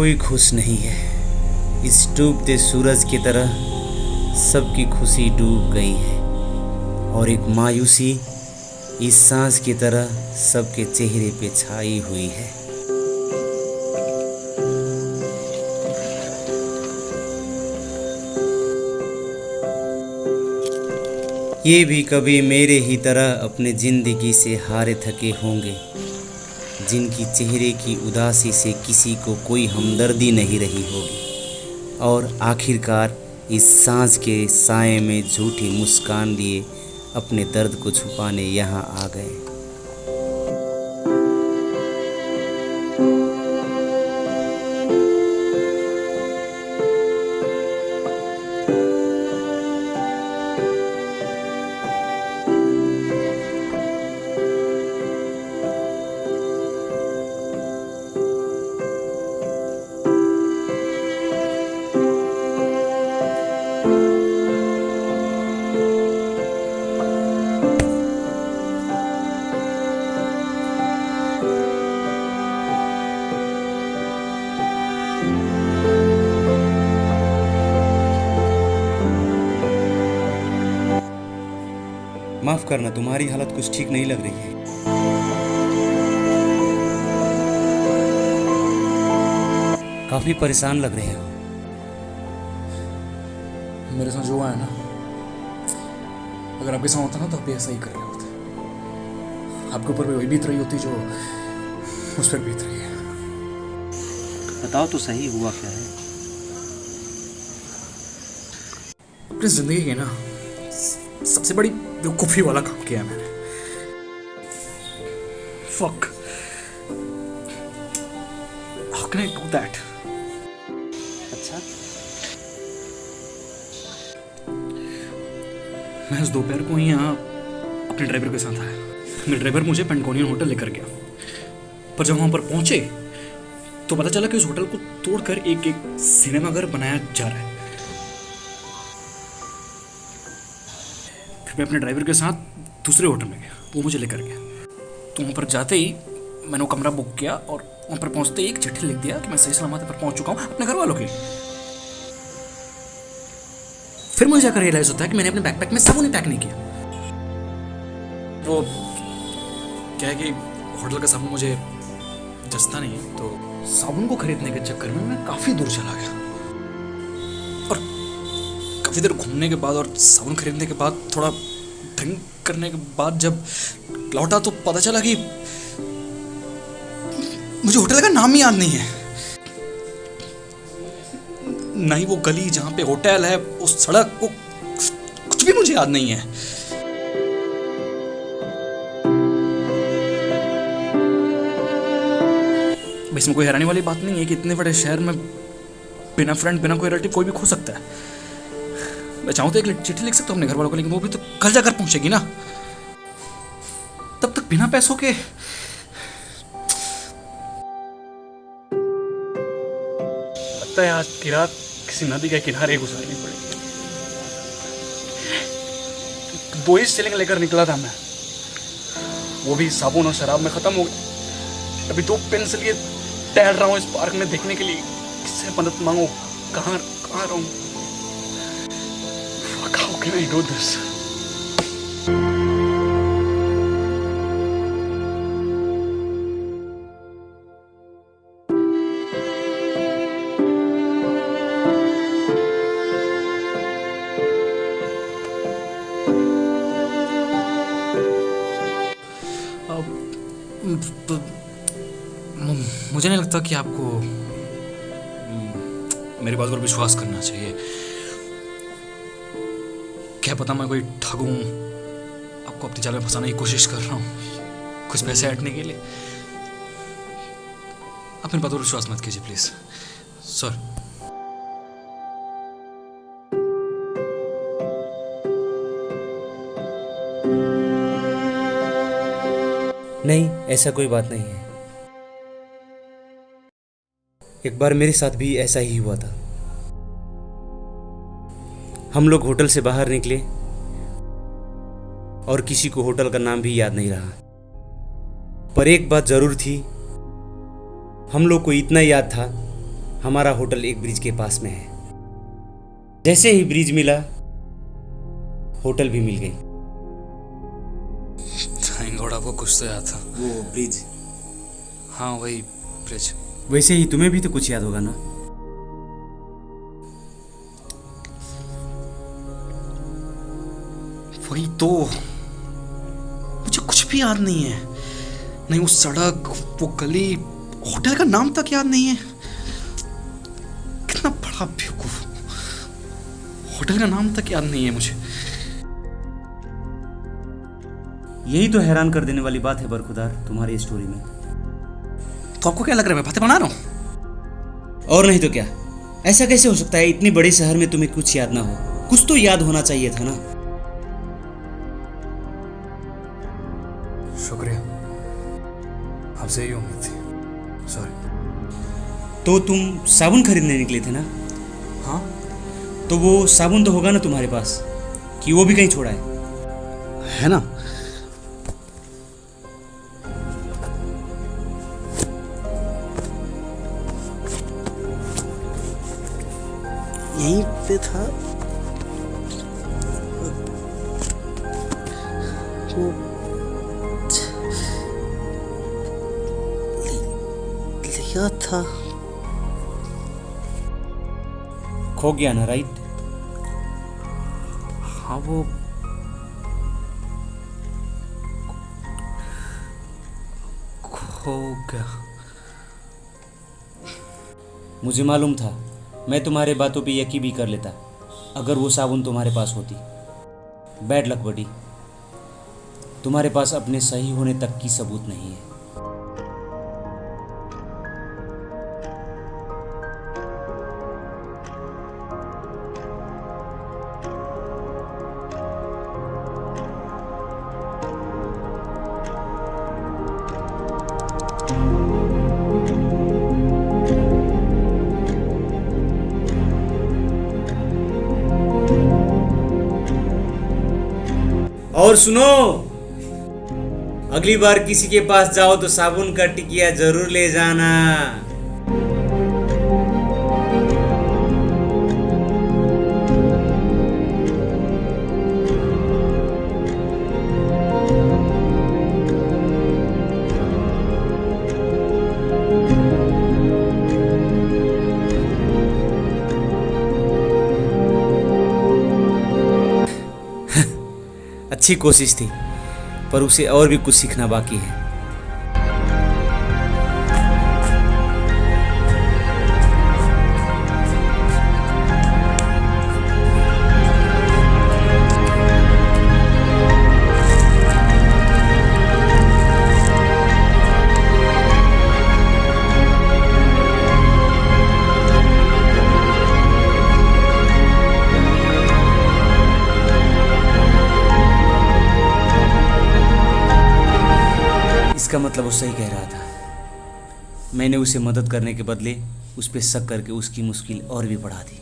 कोई खुश नहीं है। इस डूबते सूरज की तरह सबकी खुशी डूब गई है और एक मायूसी इस सांस की तरह सबके चेहरे पे छाई हुई है। ये भी कभी मेरे ही तरह अपने जिंदगी से हारे थके होंगे, जिनकी चेहरे की उदासी से किसी को कोई हमदर्दी नहीं रही होगी और आखिरकार इस सांस के साए में झूठी मुस्कान लिए अपने दर्द को छुपाने यहाँ आ गए। माफ करना, तुम्हारी हालत कुछ ठीक नहीं लग रही है। काफी परेशान लग रहे हो। मेरे साथ जो हुआ है ना, अगर आपके साथ होता ना तो आप भी ऐसा ही कर रहे होते। आपके ऊपर भी वही बीत रही होती जो उस पर बीत रही है। बताओ तो सही, हुआ क्या है? अपनी जिंदगी के ना सबसे बड़ी बेवकूफ़ी वाला काम किया है मैंने। Fuck, how can I do that? अच्छा, मैं इस दोपहर को ही यहाँ अपने ड्राइवर के साथ आया। मेरे ड्राइवर मुझे पेंटकोनियन होटल लेकर गया, पर जब वहाँ पर पहुँचे तो पता चला कि उस होटल को तोड़कर एक सिनेमा घर बनाया जा रहा है। फिर मैं अपने ड्राइवर के साथ दूसरे होटल में गया, वो मुझे लेकर गया। तो वहाँ पर जाते ही मैंने वो कमरा बुक किया और वहाँ पर पहुँचते ही एक चिट्ठी लिख दिया कि मैं सही सलामत पर पहुँच चुका हूँ अपने घर वालों के लिए। फिर मुझे जाकर रियलाइज होता है कि मैंने अपने बैकपैक में साबुन पैक नहीं किया। वो क्या है कि होटल का साबुन मुझे जचता नहीं है, तो साबुन को खरीदने के चक्कर में मैं काफ़ी दूर चला गया और काफ़ी देर घूमने के बाद और साबुन खरीदने के बाद थोड़ा ड्रिंक करने के बाद जब लौटा तो पता चला कि मुझे होटल का नाम ही याद नहीं है। नहीं वो गली जहाँ पे होटल है, उस सड़क को कुछ भी मुझे याद नहीं है। इसमें कोई हैरानी वाली बात नहीं है कि इतने बड़े शहर में बिना फ्रेंड बिना कोई रिलेटिव कोई भी खो सकता है। मैं चाहूँ तो एक चिट्ठी लिख सकता हूँ अपने घर वालों को, लेकिन वो भी तो कल जाकर पहुंचेगी ना। तब तक बिना पैसों के लगता है आज की रात किसी नदी के किनारे गुजारनी पड़ेगी। 2 शिलिंग लेकर निकला था मैं, वो भी साबुन और शराब में खत्म हो गया। अभी 2 पेंसिल लिए टहल रहा हूँ इस पार्क में देखने के लिए किससे मदद मांगू, कहाँ रहूँ। How can I do this? मुझे नहीं लगता कि आपको मेरी बात पर विश्वास करना चाहिए। क्या पता मैं कोई ठग हूँ, आपको अपनी जाल में फंसाने की कोशिश कर रहा हूँ कुछ पैसे ऐंठने के लिए। आप मेरी बात पर विश्वास मत कीजिए प्लीज सर। नहीं, ऐसा कोई बात नहीं है। एक बार मेरे साथ भी ऐसा ही हुआ था। हम लोग होटल से बाहर निकले और किसी को होटल का नाम भी याद नहीं रहा, पर एक बात जरूर थी, हम लोग को इतना याद था हमारा होटल एक ब्रिज के पास में है। जैसे ही ब्रिज मिला, होटल भी मिल गई। थैंक गॉड आपको कुछ तो याद था। वो ब्रिज, हाँ वही ब्रिज। वैसे ही तुम्हें भी तो कुछ याद होगा ना? वही तो, मुझे कुछ भी याद नहीं है। नहीं वो सड़क, वो गली, होटल का नाम तक याद नहीं है। कितना बड़ा बेवकूफ, होटल का नाम तक याद नहीं है मुझे। यही तो हैरान कर देने वाली बात है बरखुदार तुम्हारी स्टोरी में। तो आपको क्या लग रहा है मैं बातें बना रहा हूँ? और नहीं तो क्या। ऐसा कैसे हो सकता है इतनी बड़े शहर में तुम्हें कुछ याद ना हो? कुछ तो याद होना चाहिए था ना। शुक्रिया, आपसे यही उम्मीद थी। सॉरी। तो तुम साबुन खरीदने निकले थे ना? हाँ, तो वो साबुन तो होगा ना तुम्हारे पास, कि वो भी कहीं छोड़ा है ना? यहीं पे था वो, लिया था। खो गया ना, राइट? हाँ वो खो गया। मुझे मालूम था, मैं तुम्हारे बातों पे यकीन भी कर लेता अगर वो साबुन तुम्हारे पास होती। बैड लक बडी, तुम्हारे पास अपने सही होने तक की सबूत नहीं है। और सुनो, अगली बार किसी के पास जाओ तो साबुन का टिकिया जरूर ले जाना। अच्छी कोशिश थी, पर उसे और भी कुछ सीखना बाकी है। इसका मतलब वो सही कह रहा था। मैंने उसे मदद करने के बदले उस पर शक करके उसकी मुश्किल और भी बढ़ा दी।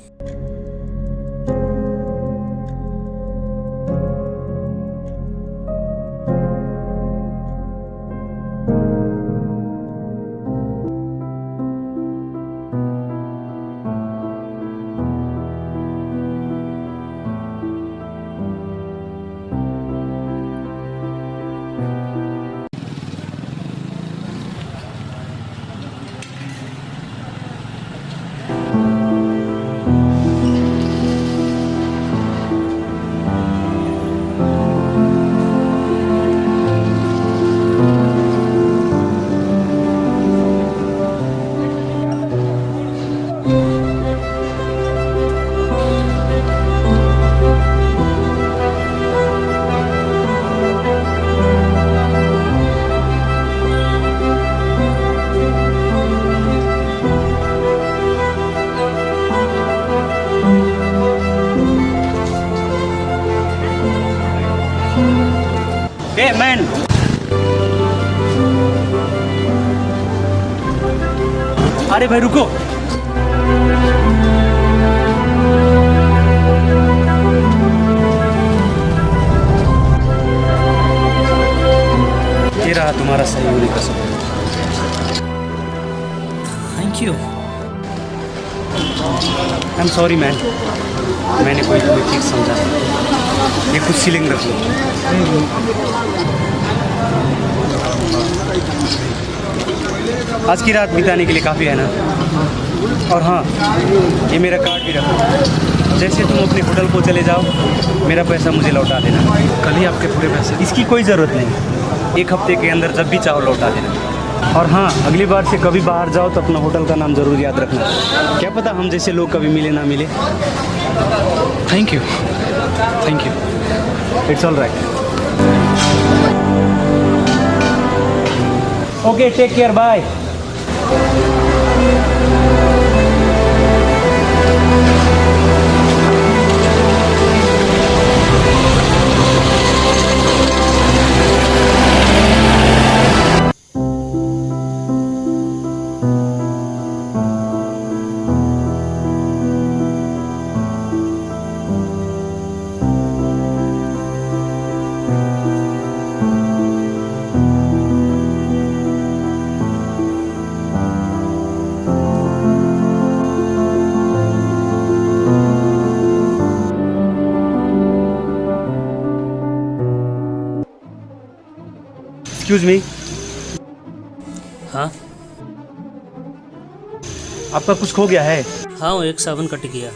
मैन, अरे भाई रुको। ये रहा तुम्हारा सही होने का सबूत। Thank you. I am sorry man, मैंने कोई तुम्हें चीज़ समझा। ये कुछ सीलिंग रख लो। आज की रात बिताने के लिए काफ़ी है ना? और हाँ, ये मेरा कार्ड भी रखो। जैसे तुम अपने होटल को चले जाओ, मेरा पैसा मुझे लौटा देना। कल ही आपके पूरे पैसे। इसकी कोई ज़रूरत नहीं, 1 हफ्ते के अंदर जब भी चाहो लौटा देना। और हाँ, अगली बार से कभी बाहर जाओ तो अपना होटल का नाम ज़रूर याद रखना। क्या पता हम जैसे लोग कभी मिले ना मिले। Thank you, thank you. It's all right. Okay, take care, bye. Excuse me, हाँ आपका कुछ खो गया है? हाँ, वो एक साबुन कट गया।